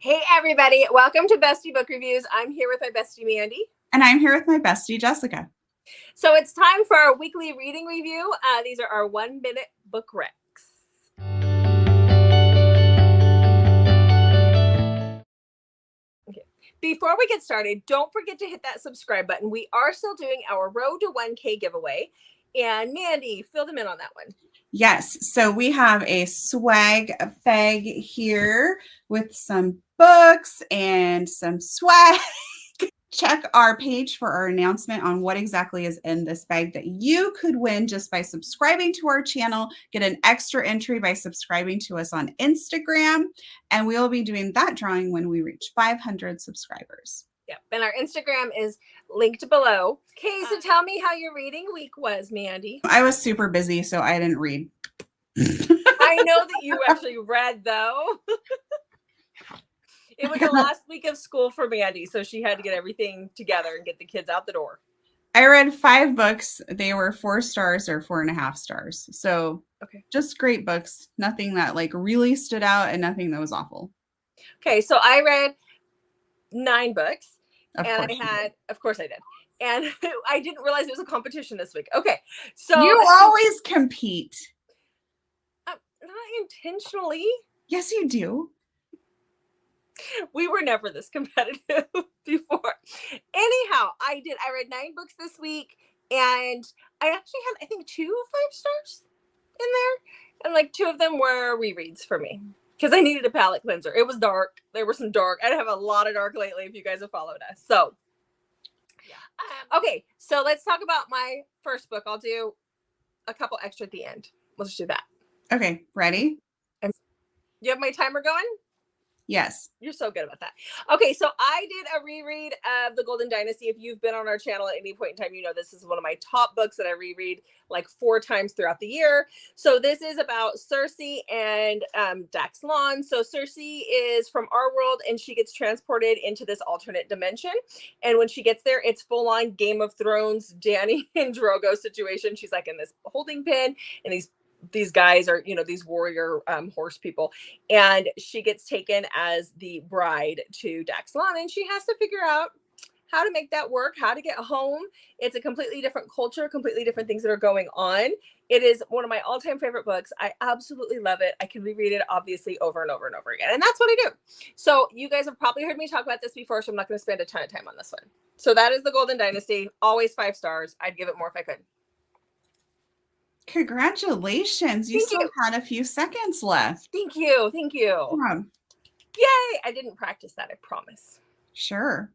Hey everybody, welcome to Bestie Book Reviews. I'm here with my bestie Mandy. And I'm here with my bestie Jessica. So it's time for our weekly reading review. These are our 1-minute book recs. Okay. Before we get started, don't forget to hit that subscribe button. We are still doing our Road to 1K giveaway. And Mandy, fill them in on that one. Yes, so we have a swag bag here with some books and some swag. Check our page for our announcement on what exactly is in this bag that you could win just by subscribing to our channel. Get an extra entry by subscribing to us on Instagram. And we will be doing that drawing when we reach 500 subscribers. Yep, and our Instagram is linked below. Okay, so tell me how your reading week was, Mandy. I was super busy, so I didn't read. I know that you actually read, though. It was the last week of school for Mandy, so she had to get everything together and get the kids out the door. I read 5 books. They were 4 stars or 4.5 stars. So just great books. Nothing that like really stood out and nothing that was awful. Okay, so I read 9 books. Of course I did. And I didn't realize it was a competition this week. Okay, so you always compete. Not intentionally. Yes, you do. We were never this competitive before. Anyhow, I read 9 books this week, and I actually had, I think, 2 5 stars in there, and like 2 of them were rereads for me because I needed a palette cleanser. It was dark. There were some dark. I have a lot of dark lately if you guys have followed us. So yeah. Okay, so let's talk about my first book. I'll do a couple extra at the end. We'll just do that. Okay, ready? You have my timer going? Yes. You're so good about that. Okay, so I did a reread of the Golden Dynasty. If you've been on our channel at any point in time, you know this is one of my top books that I reread like 4 times throughout the year. So this is about Cersei and Dax Lawn. So Cersei is from our world, and she gets transported into this alternate dimension. And when she gets there, it's full-on Game of Thrones, Dany and Drogo situation. She's like in this holding pen, and these guys are, these warrior horse people, and she gets taken as the bride to Dax Lawn, and she has to figure out how to make that work, how to get home. It's a completely different culture, completely different things that are going on. It is one of my all-time favorite books. I absolutely love it. I can reread it obviously over and over and over again, and that's what I do. So you guys have probably heard me talk about this before, so I'm not going to spend a ton of time on this one. So that is the Golden Dynasty, always 5 stars. I'd give it more if I could. Congratulations. You still had a few seconds left. Thank you. Yeah. Yay. I didn't practice that, I promise. Sure.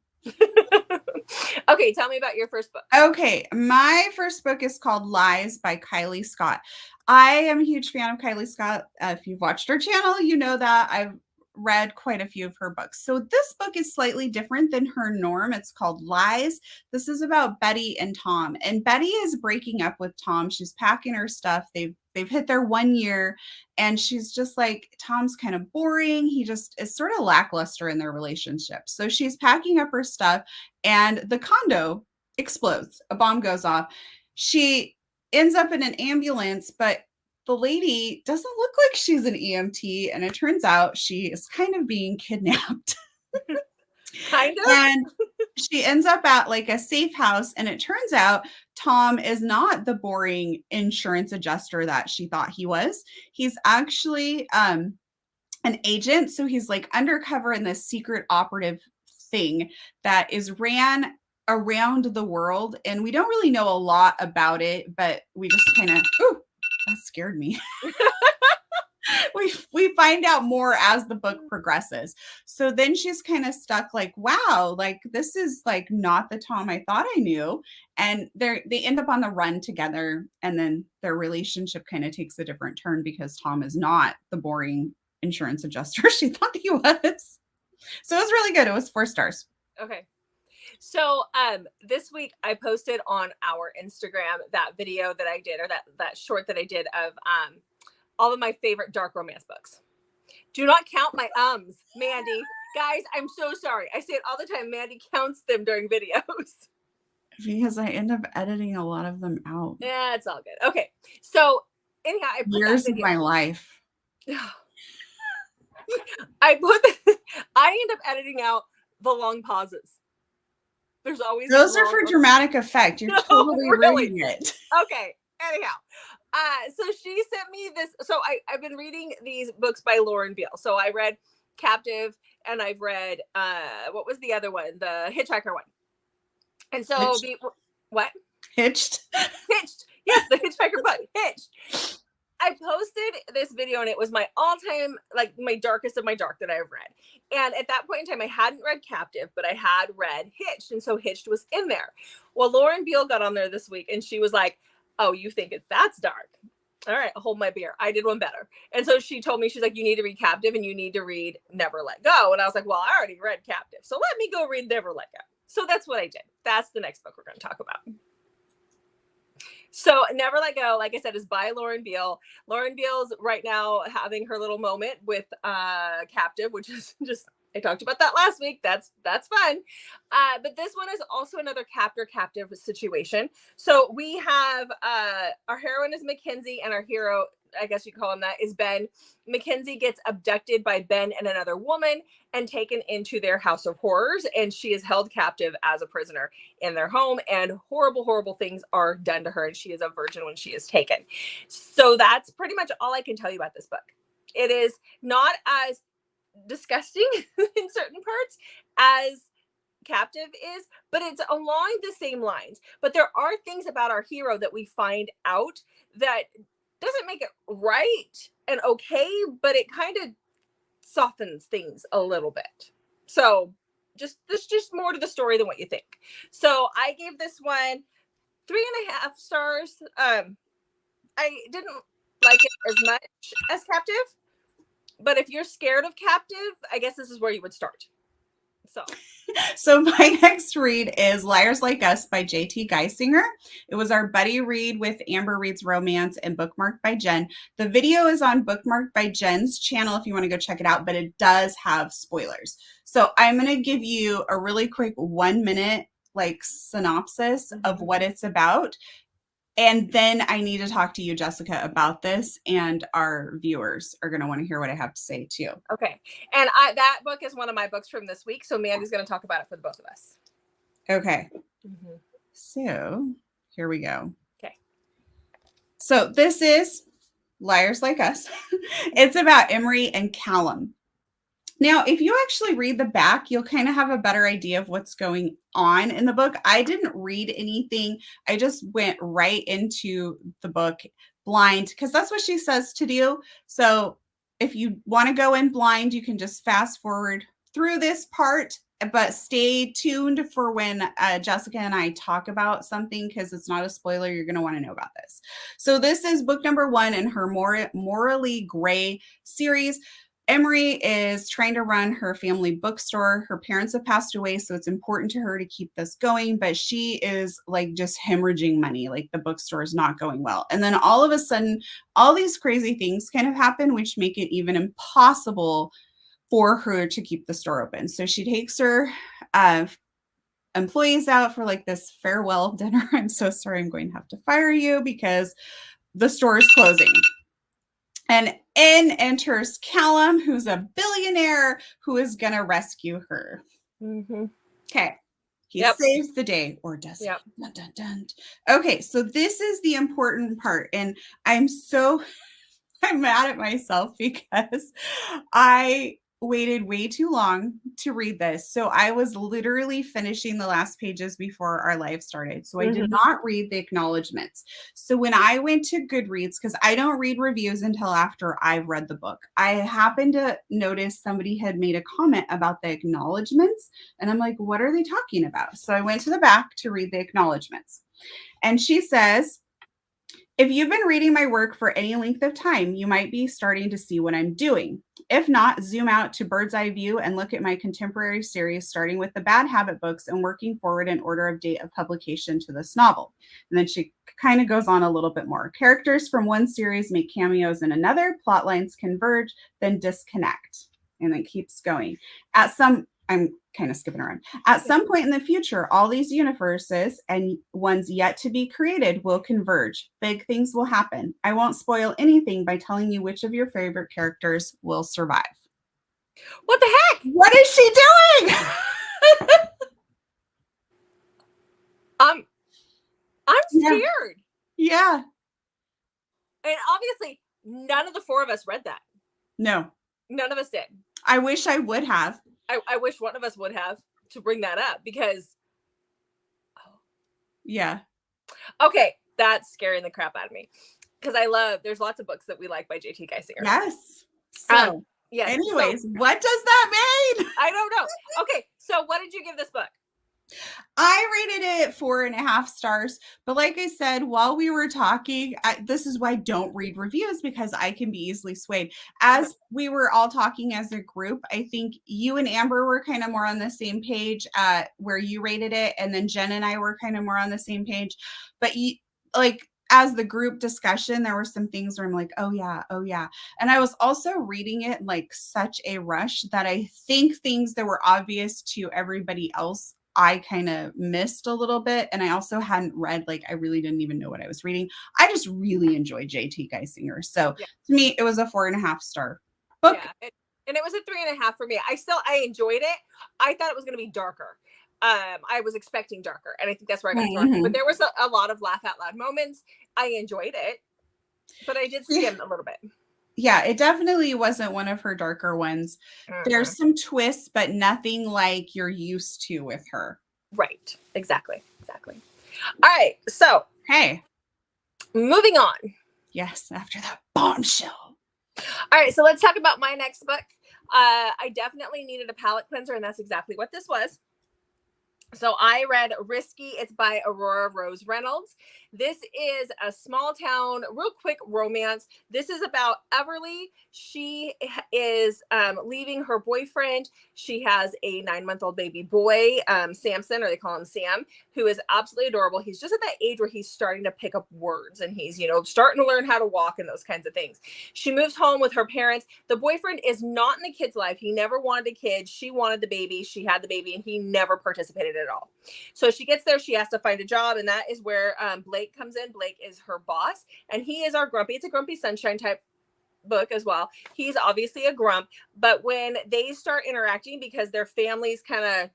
Okay, tell me about your first book. Okay, my first book is called Lies by Kylie Scott. I am a huge fan of Kylie Scott. If you've watched her channel, you know that I've read quite a few of her books. So this book is slightly different than her norm. It's called Lies. This is about Betty and Tom. And Betty is breaking up with Tom. She's packing her stuff. They've hit their 1 year, and she's just like, Tom's kind of boring. He just is sort of lackluster in their relationship. So she's packing up her stuff, and the condo explodes. A bomb goes off. She ends up in an ambulance, but the lady doesn't look like she's an EMT, and it turns out she is kind of being kidnapped. Kind of? And she ends up at like a safe house, and it turns out Tom is not the boring insurance adjuster that she thought he was. He's actually an agent. So he's like undercover in this secret operative thing that is ran around the world. And we don't really know a lot about it, but we just kind of, ooh, that scared me. we find out more as the book progresses. So then she's kind of stuck like, wow, like this is like not the Tom I thought I knew. And they end up on the run together, and then their relationship kind of takes a different turn because Tom is not the boring insurance adjuster she thought he was. So it was really good. It was 4 stars. Okay. So this week I posted on our Instagram that video that I did, or that short that I did of all of my favorite dark romance books. Do not count my Mandy. Guys, I'm so sorry. I say it all the time. Mandy counts them during videos. Because I end up editing a lot of them out. Yeah, it's all good. Okay. So anyhow, I put years of my life. I I end up editing out the long pauses. There's always those are for dramatic effect. You're totally reading it. Okay. Anyhow, so she sent me this. So I've been reading these books by Lauren Beale. So I read Captive, and I've read what was the other one? The Hitchhiker one. And so what? Hitched. Hitched. Yes, the Hitchhiker book. Hitched. I posted this video, and it was my all-time, like my darkest of my dark that I've read. And at that point in time, I hadn't read Captive, but I had read Hitched. And so Hitched was in there. Well, Lauren Beale got on there this week, and she was like, oh, you think that's dark? All right, I'll hold my beer. I did one better. And so she told me, she's like, you need to read Captive, and you need to read Never Let Go. And I was like, well, I already read Captive, so let me go read Never Let Go. So that's what I did. That's the next book we're going to talk about. So Never Let Go, like I said, is by Lauren Beale. Lauren Beale's right now having her little moment with Captive, which is just, I talked about that last week. That's fun. But this one is also another captive situation. So we have our heroine is Mackenzie, and our hero, I guess you call him that, is Ben. Mackenzie gets abducted by Ben and another woman and taken into their house of horrors, and she is held captive as a prisoner in their home, and horrible, horrible things are done to her, and she is a virgin when she is taken. So that's pretty much all I can tell you about this book. It is not as disgusting in certain parts as Captive is, but it's along the same lines. But there are things about our hero that we find out that doesn't make it right and okay, but it kind of softens things a little bit. So there's just more to the story than what you think. So I gave this one 3.5 stars. I didn't like it as much as Captive, but if you're scared of Captive, I guess this is where you would start. So my next read is Liars Like Us by J.T. Geissinger. It was our buddy read with Amber Reads Romance and bookmarked by Jen. The video is on bookmarked by Jen's channel if you want to go check it out, but it does have spoilers. So I'm going to give you a really quick 1 minute synopsis of what it's about. And then I need to talk to you, Jessica, about this, and our viewers are going to want to hear what I have to say too. Okay. And that book is one of my books from this week, so Mandy's going to talk about it for the both of us. Okay. So here we go. Okay. So this is Liars Like Us. It's about Emery and Callum. Now, if you actually read the back, you'll kind of have a better idea of what's going on in the book. I didn't read anything. I just went right into the book blind because that's what she says to do. So if you want to go in blind, you can just fast forward through this part, but stay tuned for when Jessica and I talk about something because it's not a spoiler. You're going to want to know about this. So this is book number 1 in her Morally Gray series. Emery is trying to run her family bookstore. Her parents have passed away, so it's important to her to keep this going, but she is just hemorrhaging money. The bookstore is not going well. And then all of a sudden, all these crazy things kind of happen, which make it even impossible for her to keep the store open. So she takes her employees out for this farewell dinner. I'm so sorry, I'm going to have to fire you because the store is closing. And in enters Callum, who's a billionaire who is going to rescue her. Okay. He saves the day, or does he? Dun, dun, dun. Okay, so this is the important part. And I'm mad at myself because I waited way too long to read this. So I was literally finishing the last pages before our live started. So I did not read the acknowledgements. So when I went to Goodreads, because I don't read reviews until after I've read the book, I happened to notice somebody had made a comment about the acknowledgements. And I'm like, what are they talking about? So I went to the back to read the acknowledgements. And she says, if you've been reading my work for any length of time, you might be starting to see what I'm doing. If not, zoom out to bird's eye view and look at my contemporary series, starting with the Bad Habit books and working forward in order of date of publication to this novel. And then she kind of goes on a little bit more. Characters from one series make cameos in another, plot lines converge, then disconnect, and then keeps going. I'm kind of skipping around. At some point in the future, all these universes and ones yet to be created will converge. Big things will happen. I won't spoil anything by telling you which of your favorite characters will survive. What the heck? What is she doing? I'm scared. Yeah. And obviously, none of the four of us read that. No. None of us did. I wish I would have. I wish one of us would have to bring that up because. Yeah. Okay, that's scaring the crap out of me because there's lots of books that we like by J.T. Geissinger. Yes. So, yes. Anyways, what does that mean? I don't know. Okay, so what did you give this book? I rated it 4.5 stars. But like I said, while we were talking, this is why I don't read reviews, because I can be easily swayed. As we were all talking as a group, I think you and Amber were kind of more on the same page where you rated it. And then Jen and I were kind of more on the same page. But as the group discussion, there were some things where I'm like, oh yeah. And I was also reading it like such a rush that I think things that were obvious to everybody else I kind of missed a little bit. And I also hadn't read, I really didn't even know what I was reading. I just really enjoyed J.T. Geissinger. So to me, it was a 4.5 star book. Yeah, and it was a 3.5 for me. I enjoyed it. I thought it was going to be darker. I was expecting darker, and I think that's where I got thrown. But there was a lot of laugh out loud moments. I enjoyed it, but I did skim a little bit. Yeah, it definitely wasn't one of her darker ones. There's some twists, but nothing like you're used to with her. Right. Exactly. All right. So, hey, moving on. Yes, after that bombshell. All right. So let's talk about my next book. I definitely needed a palate cleanser, and that's exactly what this was. So I read Risky. It's by Aurora Rose Reynolds. This is a small town, real quick romance. This is about Everly. She is leaving her boyfriend. She has a 9-month-old baby boy, Samson, or they call him Sam, who is absolutely adorable. He's just at that age where he's starting to pick up words, and he's, starting to learn how to walk and those kinds of things. She moves home with her parents. The boyfriend is not in the kid's life. He never wanted a kid. She wanted the baby. She had the baby, and he never participated at all. So she gets there. She has to find a job, and that is where Blake comes in. Blake is her boss, and he is our grumpy. It's a grumpy sunshine type book as well. He's obviously a grump, but when they start interacting, because their families kind of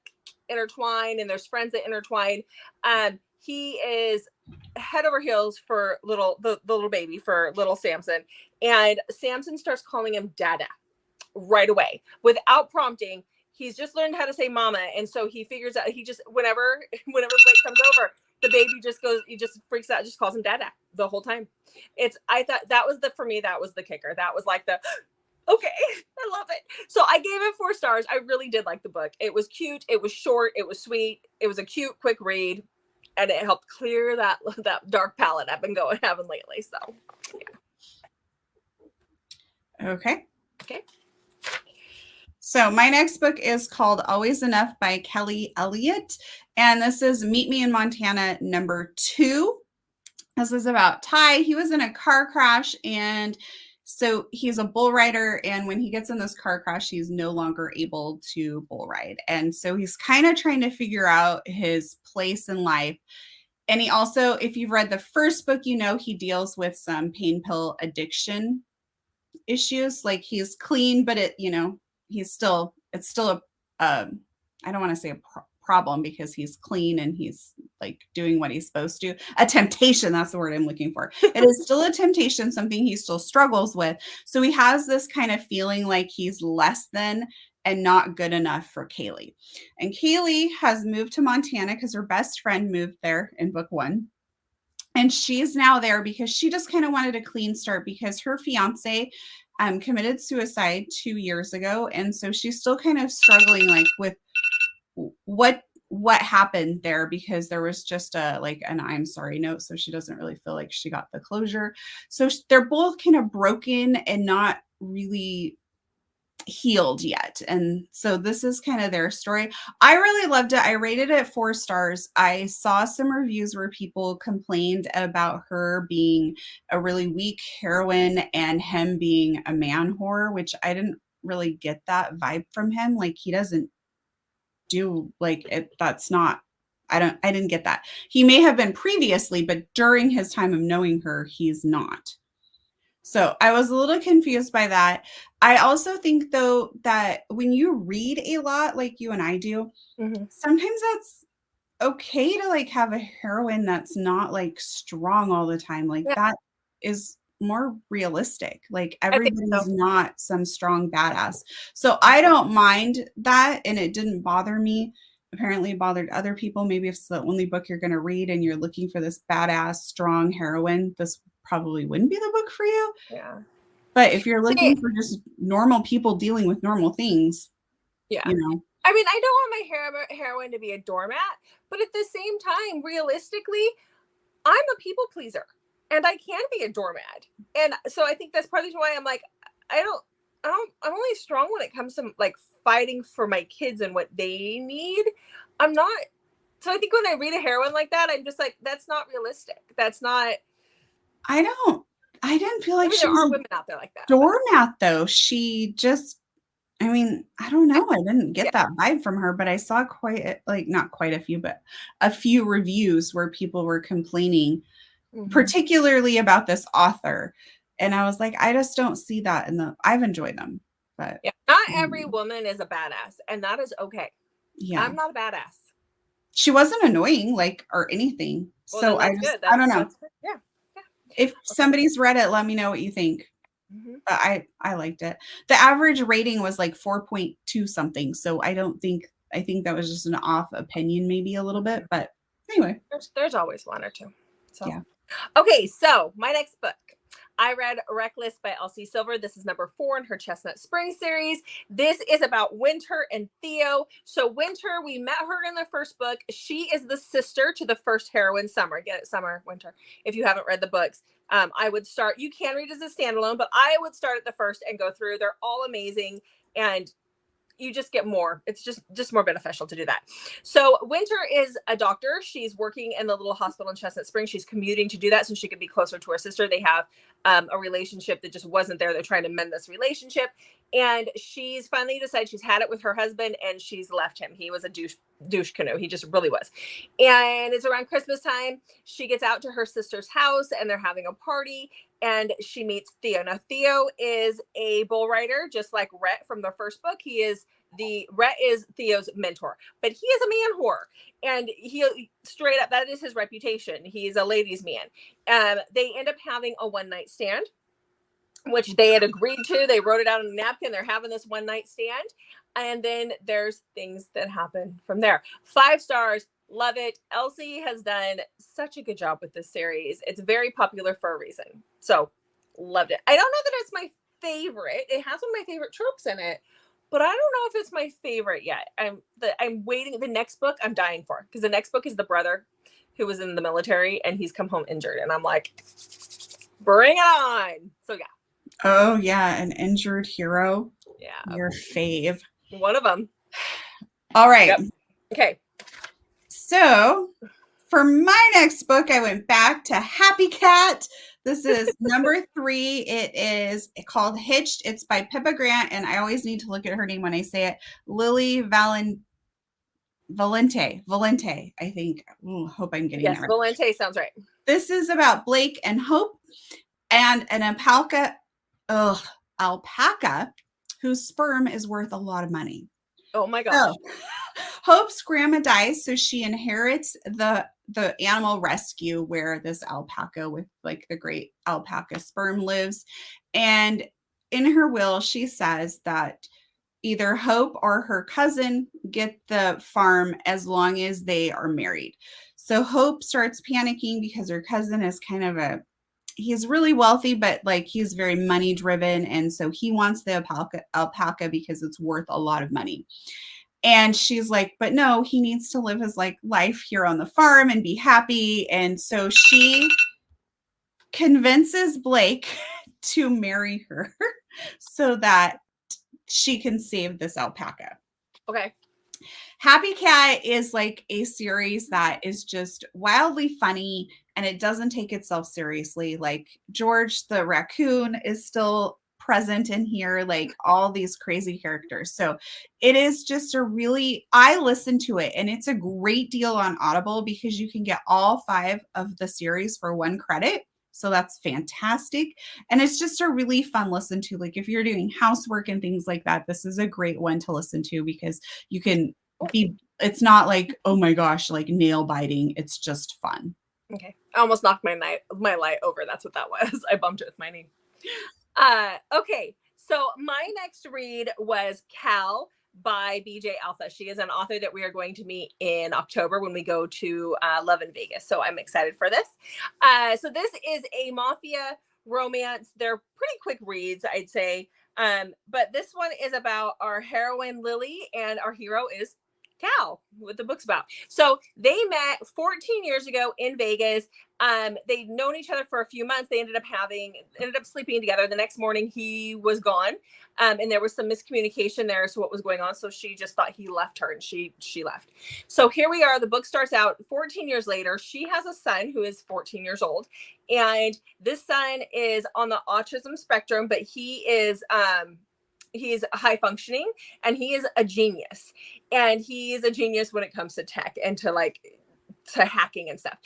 intertwine and there's friends that intertwine, he is head over heels for the little baby, for little Samson, and Samson starts calling him Dada right away without prompting. He's just learned how to say mama, and so he figures out, whenever Blake comes over, the baby he just freaks out, just calls him Dada the whole time. I thought that was for me, that was the kicker. That was like okay, I love it. So I gave it 4 stars. I really did like the book. It was cute. It was short. It was sweet. It was a cute, quick read, and it helped clear that dark palette I've been having lately. So, yeah. Okay. So my next book is called Always Enough by Kelly Elliott. And this is Meet Me in Montana #2. This is about Ty. He was in a car crash, and so he's a bull rider. And when he gets in this car crash, he's no longer able to bull ride. And so he's kind of trying to figure out his place in life. And he also, if you've read the first book, he deals with some pain pill addiction issues. Like, he's clean, but it's still I don't want to say a problem, because he's clean and he's doing what he's supposed to. A temptation, that's the word I'm looking for. It is still a temptation, something he still struggles with. So he has this kind of feeling like he's less than and not good enough for Kaylee. And Kaylee has moved to Montana because her best friend moved there in book 1. And she's now there because she just kind of wanted a clean start, because her fiance committed suicide 2 years ago. And so she's still kind of struggling with what happened there, because there was just an I'm sorry note. So she doesn't really feel like she got the closure. So they're both kind of broken and not really healed yet. And so this is kind of their story. I really loved it. I rated it 4 stars. I saw some reviews where people complained about her being a really weak heroine and him being a man whore, which I didn't really get that vibe from him. He doesn't do it. That's not, I didn't get that. He may have been previously, but during his time of knowing her, he's not. So I was a little confused by that. I also think, though, that when you read a lot like you and I do, sometimes that's okay to like have a heroine that's not like strong all the time. Like Yeah, that is more realistic. Like I think so. everybody's not some strong badass. So I don't mind that, and it didn't bother me. Apparently it bothered other people. Maybe if it's the only book you're going to read and you're looking for this badass strong heroine, this probably wouldn't be the book for you. Yeah. But if you're See, looking for just normal people dealing with normal things, yeah. you know. I mean, I don't want my heroine to be a doormat, but at the same time, realistically, I'm a people pleaser and I can be a doormat. And so I think that's partly why I'm like, I'm only strong when it comes to like fighting for my kids and what they need. I'm not. So I think when I read a heroine like that, I'm just like, that's not realistic. That's not. I didn't feel like I mean, she there are was women out there like that. doormat though. She just, I mean, I don't know. I didn't Yeah. get that vibe from her, but I saw like not quite a few, but a few reviews where people were complaining, particularly about this author. And I was like, I just don't see that I've enjoyed them, but Yeah. Not every woman is a badass, and that is okay. yeah. I'm not a badass. She wasn't annoying, like, or anything. Well, So then that's good. I don't know. That's good. Yeah. Yeah. If somebody's read it, let me know what you think. I liked it. The average rating was like 4.2 something. So I think that was just an off opinion, maybe a little bit. But anyway. There's always one or two. So yeah. Okay, so my next book. I read Reckless by Elsie Silver. This is number 4 in her Chestnut Spring series. This is about Winter and Theo. So Winter, we met her in the first book. She is the sister to the first heroine, Summer. Get it? Summer, Winter. If you haven't read the books, I would start. You can read as a standalone, but I would start at the first and go through. They're all amazing, and you just get more. It's just more beneficial to do that. So Winter is a doctor. She's working in the little hospital in Chestnut Springs. She's commuting to do that so she can be closer to her sister. They have a relationship that just wasn't there. They're trying to mend this relationship. And she's finally decided she's had it with her husband and she's left him. He was a douche canoe. He just really was. And it's around Christmas time. She gets out to her sister's house and they're having a party and she meets Theo. Now, Theo is a bull rider, just like Rhett from the first book. Rhett is Theo's mentor, but he is a man whore. And he straight up, that is his reputation. He's a ladies' man. They end up having a one-night stand, which they had agreed to. They wrote it out on a napkin. They're having this one-night stand. And then there's things that happen from there. 5 stars. Love it. Elsie has done such a good job with this series. It's very popular for a reason. So loved it. I don't know that it's my favorite. It has one of my favorite tropes in it, but I don't know if it's my favorite yet. I'm waiting. The next book I'm dying for, because the next book is the brother who was in the military and he's come home injured. And I'm like, bring it on. So yeah. Oh yeah, an injured hero. Yeah. Your fave. One of them. All right. Yep. Okay. So for my next book, I went back to Happy Cat. This is number 3. It is called Hitched. It's by Pippa Grant, and I always need to look at her name when I say it. Lily Valente, I think. Ooh, hope I'm getting that right. Valente sounds right. This is about Blake and Hope and an alpaca whose sperm is worth a lot of money. Oh my gosh. So, Hope's grandma dies, so she inherits the animal rescue where this alpaca with like the great alpaca sperm lives. And in her will, she says that either Hope or her cousin get the farm as long as they are married. So Hope starts panicking because her cousin is kind of he's really wealthy, but like he's very money driven. And so he wants the alpaca because it's worth a lot of money. And she's like, but no, he needs to live his like life here on the farm and be happy. And so she convinces Blake to marry her so that she can save this alpaca. Okay. Happy Cat is like a series that is just wildly funny and it doesn't take itself seriously. Like George the raccoon is still present in here, like all these crazy characters. So it is just I listen to it and it's a great deal on Audible because you can get all 5 of the series for 1 credit. So that's fantastic. And it's just a really fun listen to. Like if you're doing housework and things like that, this is a great one to listen to because you can be, it's not like, oh my gosh, like nail biting. It's just fun. Okay. I almost knocked my light over. That's what that was. I bumped it with my knee. Okay. So my next read was Cal by BJ Alpha. She is an author that we are going to meet in October when we go to Love in Vegas. So I'm excited for this. So this is a mafia romance. They're pretty quick reads, I'd say. But this one is about our heroine Lily and our hero is Cal, what the book's about. So they met 14 years ago in Vegas. They'd known each other for a few months. They ended up sleeping together. The next morning he was gone. And there was some miscommunication there as to what was going on. So she just thought he left her and she left. So here we are. The book starts out 14 years later. She has a son who is 14 years old. And this son is on the autism spectrum, but he's high functioning and he is a genius. And he is a genius when it comes to tech and to hacking and stuff.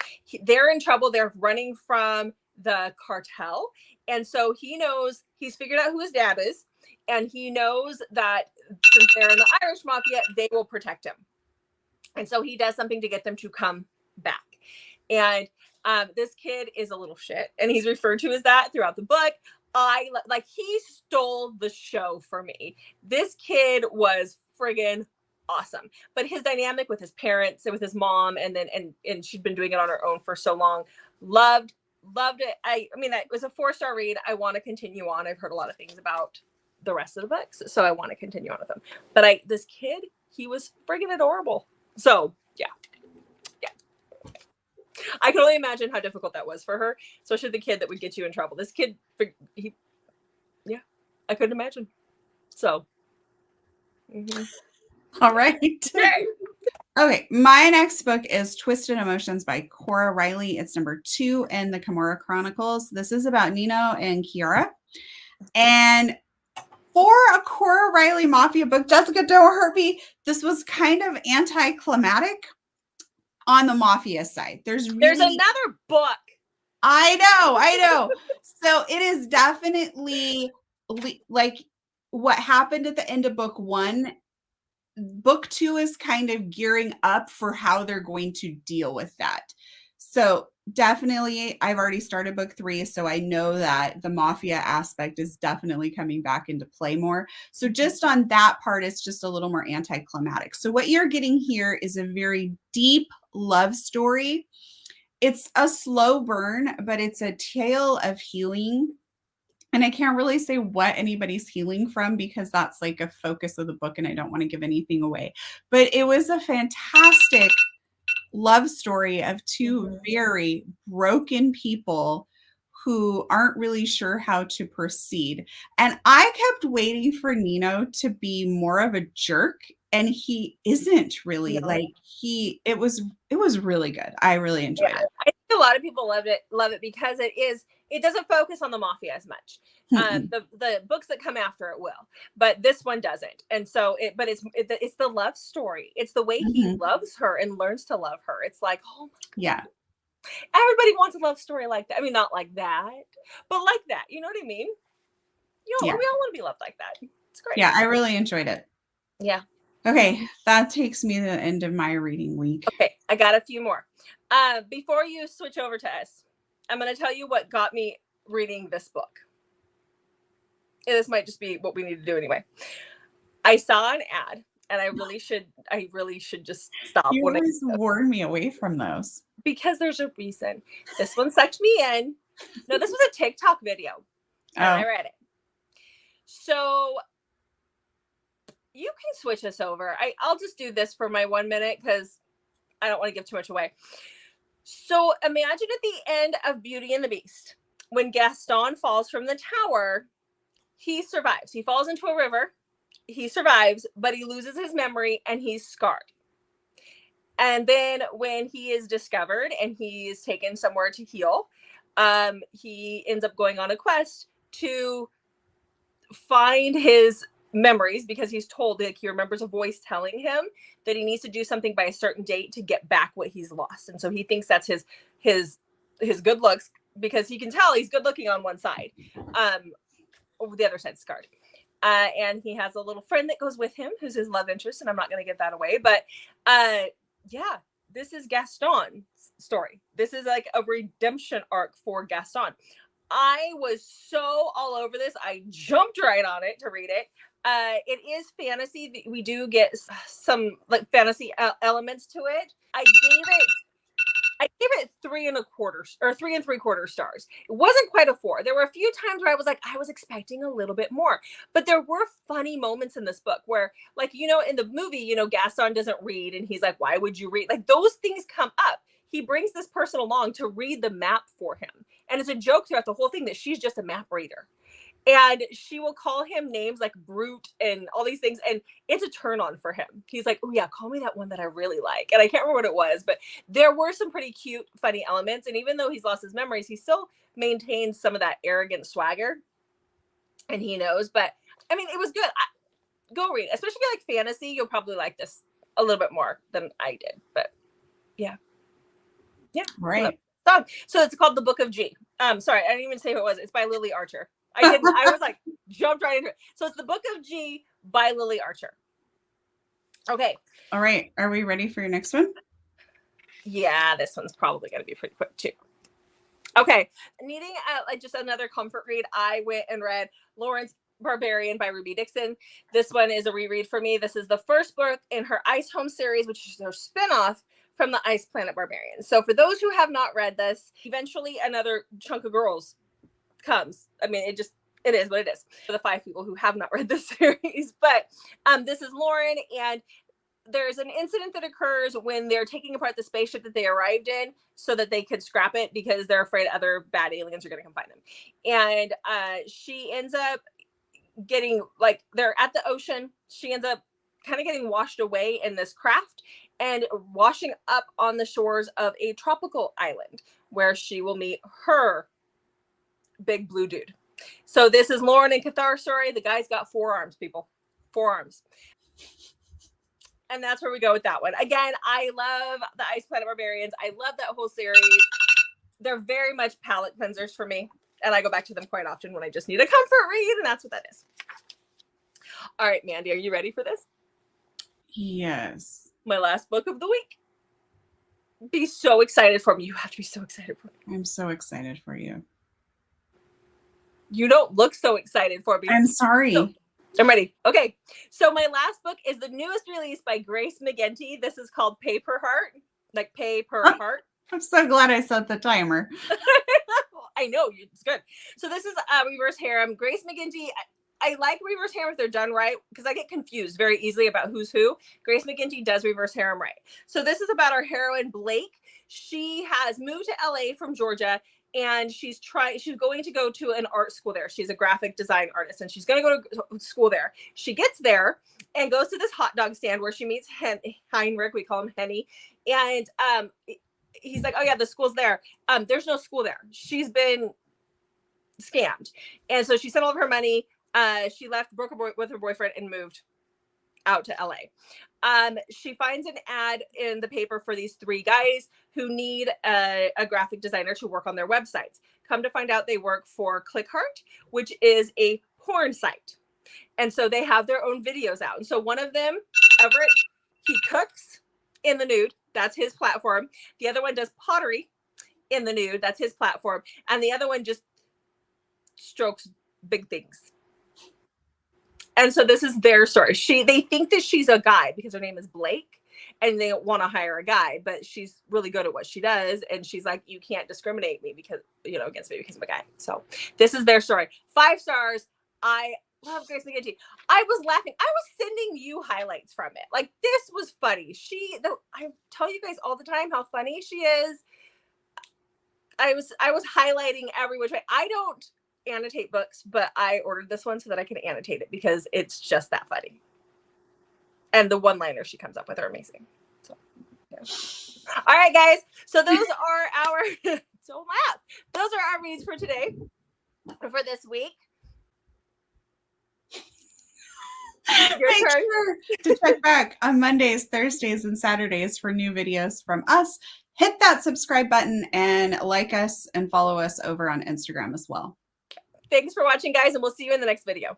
They're in trouble. They're running from the cartel. And so he's figured out who his dad is. And he knows that since they're in the Irish mafia, they will protect him. And so he does something to get them to come back. And this kid is a little shit. And he's referred to as that throughout the book. He stole the show for me. This kid was friggin' awesome. But his dynamic with his parents and with his mom, and she'd been doing it on her own for so long. Loved it. I mean, it was a 4-star read. I want to continue on. I've heard a lot of things about the rest of the books, so I want to continue on with them. But this kid, he was friggin' adorable. So yeah. I can only imagine how difficult that was for her, especially the kid that would get you in trouble. This kid, I couldn't imagine. So, All right. Okay, my next book is Twisted Emotions by Cora Riley. It's number 2 in the Kimura Chronicles. This is about Nino and Kiara. And for a Cora Riley Mafia book, Jessica, don't hurt me, this was kind of anticlimactic on the Mafia side. There's another book. I know. So it is definitely like what happened at the end of book 1. Book 2 is kind of gearing up for how they're going to deal with that. So definitely, I've already started book 3, so I know that the mafia aspect is definitely coming back into play more. So just on that part, it's just a little more anticlimactic. So what you're getting here is a very deep love story. It's a slow burn, but it's a tale of healing. And I can't really say what anybody's healing from because that's like a focus of the book and I don't want to give anything away. But it was a fantastic love story of 2 very broken people who aren't really sure how to proceed. And I kept waiting for Nino to be more of a jerk, and he isn't really. No. It was really good. I really enjoyed it. I think a lot of people love it because it doesn't focus on the mafia as much. The books that come after it will, but this one doesn't. And so it's the love story. It's the way he loves her and learns to love her. It's like, oh my God. Yeah. Everybody wants a love story like that. I mean, not like that, but like that. You know what I mean? We all want to be loved like that. It's great. Yeah, I really enjoyed it. Yeah. Okay, that takes me to the end of my reading week. Okay, I got a few more. Before you switch over to us, I'm going to tell you what got me reading this book. And this might just be what we need to do anyway. I saw an ad, and I really should just stop. You always warn me away from those. Because there's a reason. This one sucked me in. No, this was a TikTok video. And I read it. So you can switch us over. I'll just do this for my 1 minute because I don't want to give too much away. So imagine at the end of Beauty and the Beast, when Gaston falls from the tower, he survives. He falls into a river. He survives, but he loses his memory and he's scarred. And then when he is discovered and he is taken somewhere to heal, he ends up going on a quest to find his memories because he's told that he remembers a voice telling him that he needs to do something by a certain date to get back what he's lost. And so he thinks that's his good looks because you can tell he's good looking on one side. The other side's scarred. And he has a little friend that goes with him who's his love interest, and I'm not going to give that away. But yeah, this is Gaston's story. This is like a redemption arc for Gaston. I was so all over this. I jumped right on it to read it. It is fantasy. We do get some like fantasy elements to it. I gave it 3 3.75 stars. It wasn't quite a 4. There were a few times where I was like, I was expecting a little bit more, but there were funny moments in this book where, like, you know, in the movie, you know, Gaston doesn't read and he's like, why would you read? Like, those things come up. He brings this person along to read the map for him. And it's a joke throughout the whole thing that she's just a map reader. And she will call him names like Brute and all these things. And it's a turn on for him. He's like, oh yeah, call me that one that I really like. And I can't remember what it was, but there were some pretty cute, funny elements. And even though he's lost his memories, he still maintains some of that arrogant swagger. And he knows, but I mean, it was good. Go read, especially if you like fantasy. You'll probably like this a little bit more than I did, but yeah. Yeah. Right. So it's called The Book of G. Sorry, I didn't even say who it was. It's by Lily Archer. I was like, jumped right into it. So it's The Book of G by Lily Archer. Okay. All right. Are we ready for your next one? Yeah, this one's probably going to be pretty quick too. Okay. Needing just another comfort read, I went and read Lawrence Barbarian by Ruby Dixon. This one is a reread for me. This is the first book in her Ice Home series, which is her spinoff from the Ice Planet Barbarian. So for those who have not read this, eventually another chunk of girls comes. I mean, it is what it is for the 5 people who have not read this series. But this is Lauren, and there's an incident that occurs when they're taking apart the spaceship that they arrived in so that they could scrap it because they're afraid other bad aliens are going to come find them. And she ends up getting, like, they're at the ocean. She ends up kind of getting washed away in this craft and washing up on the shores of a tropical island where she will meet her big blue dude. So this is Lauren and Cathar's story. The guy's got 4 arms, people. 4 arms. And that's where we go with that one. Again, I love the Ice Planet Barbarians. I love that whole series. They're very much palate cleansers for me. And I go back to them quite often when I just need a comfort read. And that's what that is. All right, Mandy, are you ready for this? Yes. My last book of the week. Be so excited for me. You have to be so excited for me. I'm so excited for you. You don't look so excited for me. I'm sorry. So, I'm ready. Okay. So my last book is the newest release by Grace McGinty. This is called Pay Per Heart. Like Pay Per Heart. I'm so glad I set the timer. I know. It's good. So this is reverse harem. Grace McGinty. I like reverse harem if they're done right, because I get confused very easily about who's who. Grace McGinty does reverse harem right. So this is about our heroine, Blake. She has moved to LA from Georgia, and she's going to go to an art school there. She's a graphic design artist, and she's going to go to school there. She gets there and goes to this hot dog stand where she meets Heinrich. We call him Henny. And he's like, oh yeah, the school's there. There's no school there. She's been scammed. And so she sent all of her money. She left, broke up with her boyfriend, and moved out to LA. She finds an ad in the paper for these 3 guys who need a graphic designer to work on their websites. Come to find out, they work for ClickHeart, which is a porn site. And so they have their own videos out. And so one of them, Everett, he cooks in the nude. That's his platform. The other one does pottery in the nude. That's his platform. And the other one just strokes big things. And so this is their story. They think that she's a guy because her name is Blake, and they want to hire a guy, but she's really good at what she does. And she's like, you can't discriminate me against me because I'm a guy. So this is their story. 5 stars. I love Grace McGinty. I was laughing. I was sending you highlights from it. Like, this was funny. I tell you guys all the time how funny she is. I was highlighting every which way. I don't annotate books, but I ordered this one so that I can annotate it because it's just that funny. And the one-liners she comes up with are amazing. So, yeah. All right, guys. So those are our don't laugh. Those are our reads for today, for this week. Your Make turn. sure to check back on Mondays, Thursdays, and Saturdays for new videos from us hit that subscribe button and like us and follow us over on Instagram as well. Thanks for watching, guys, and we'll see you in the next video.